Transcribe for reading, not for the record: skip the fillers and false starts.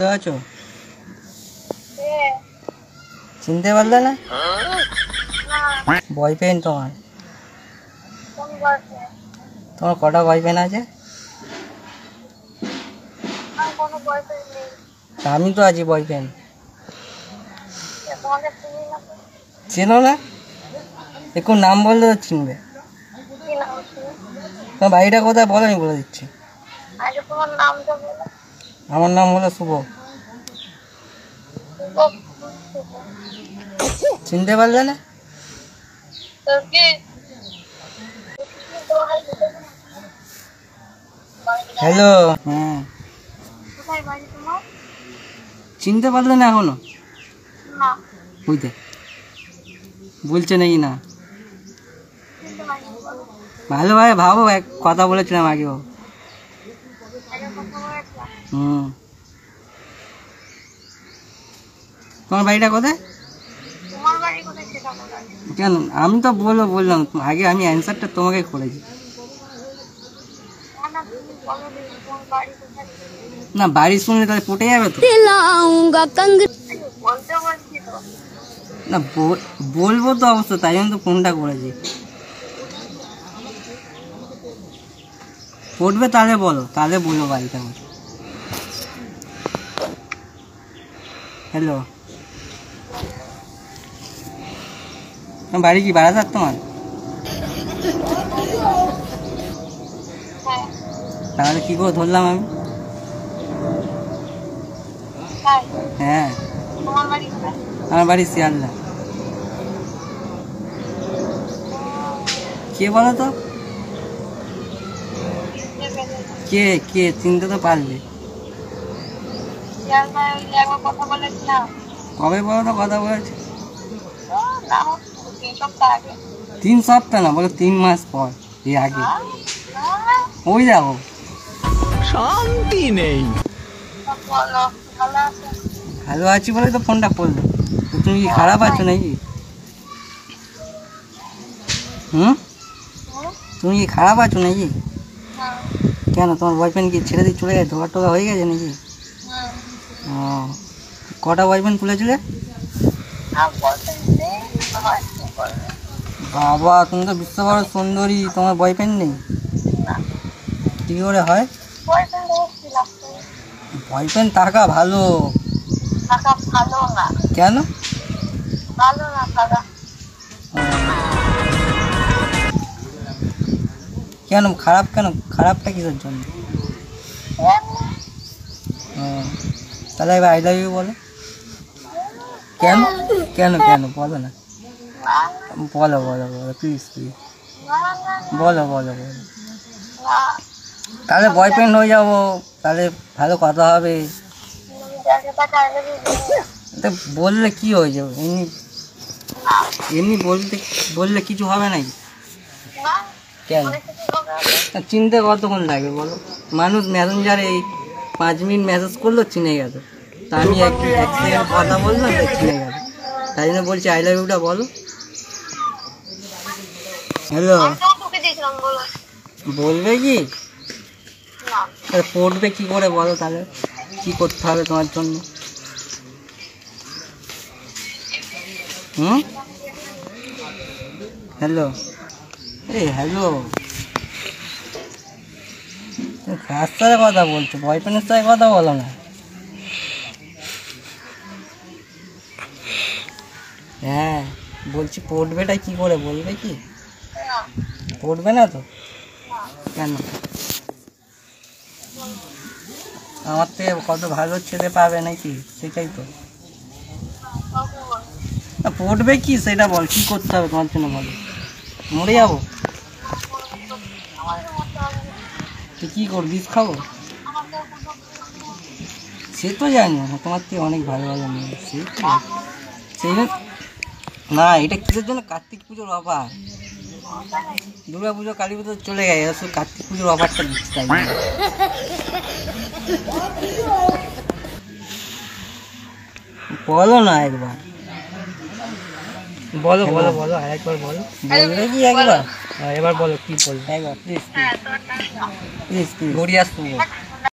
আছো? চিনতে পারলে না? বয়ফ্রেন্ড তোমার? তোমার কটা বয়ফ্রেন্ড আছে? আমি তো আছি বয়ফ্রেন্ড। চেনো না? একটু নাম বললে তো চিনবে। তোমার বাড়িটা কোথায় বলো, আমি বলে দিচ্ছি। আমার নাম হলো শুভ। চিনতে পারলে না? হ্যালো। হ্যাঁ, চিনতে পারলে না এখনো? বুঝতে বলছে নাকি না? ভালোভাবে ভাবো, এক কথা বলেছিলাম আগেও। তোমার বাড়িটা কোথায়? কেন আমি তো বললাম আগে, আমি অ্যান্সারটা তোমাকে করেছি। না, বাড়ি শুনলে তাহলে পটে যাবে তো। না বলবো তো অবশ্য, তাই জন্য তো ফোনটা করেছি। পড়বে তাহলে বলো, তাহলে বলো বাড়িটা। হ্যালো, বাড়ি কি বারাসাত তোমার? তাহলে কি করে ধরলাম আমি? হ্যাঁ, আমার বাড়ি শিয়ালদা। কে বলো তো? কে কে চিনতে তো পারলে। কবে বলো তো কথা বলেছি? 3 সপ্তাহ না, বলো 3 মাস পর, এর আগে। ওই দেখো, শান্তি নেই। ভালো আছি বলে তো ফোনটা করলো। তুমি কি খারাপ আছো নাকি? তুমি কি খারাপ আছো নাকি? কেন, তোমার বয়ফ্রেন্ড কি ছেড়ে দিয়ে চলে গেছে? ধোকা টোকা হয়ে গেছে নাকি? ও, কটা বয়ফ্রেন্ড তুলেছিলে? বাবা, তুমি তো বিশ্ববড় সুন্দরী, তোমার বয়ফ্রেন্ড নেই? কি করে হয়? বয়ফ্রেন্ড থাকা ভালো। কেন? কেন খারাপ? কেন খারাপটা কিসের জন্য? তাহলে এবার আই লাভ ইউ বলো। কেন কেন কেন বলো না, বলো বলো বলো, প্লিজ প্লিজ বলো বলো বলো। তাহলে বয়ফ্রেন্ড হয়ে যাবো, তাহলে ভালো কথা হবে। বললে কি হয়ে যাবে? এমনি এমনি বললে কিছু হবে নাকি? কেন? চিনতে কতক্ষণ লাগে বলো? মানুষ মেসেঞ্জারে এই 5 মিনিট মেসেজ করলো, চিনে গেল। তা আমি এক সেকেন্ড কথা বললাম, তাই চিনে গেল। তাই জন্য বলছি আই লাভ ইউটা বলো। হ্যালো, বলবে কি? পড়বে কি করে বলো? তাহলে কি করতে হবে তোমার জন্য? হ্যালো, এই হ্যালো, কার সাথে কথা বলছো? বয়ফ্রেন্ডের সাথে কথা বলো না। হ্যাঁ বলছি, পড়বেটা কি করে বলবে কি? পড়বে না তো? কেন? আমার থেকে কত ভালো ছেলে পাবে নাকি, সেটাই তো। পড়বে কি সেটা বল, কি করতে হবে তোমার জন্য বলো? মরে যাবো? তুই কি করবি? বিষ খাবো? সে তো জানি, তোমার থেকে অনেক ভালো ভালো মেয়ে। সেই না, এটা কিসের জন্য? কার্তিক পুজোর অফার। দুর্গা পুজো, কালী পুজো চলে গেছে, শুধু কার্তিক পুজোর অফারটা দিচ্ছে, তাই বলো না একবার। বলো বলো বলো, আরেকবার বলো। বলবে কি একবার? এবার বলো, কি বলবে একবার please please please please. Garia Shubho.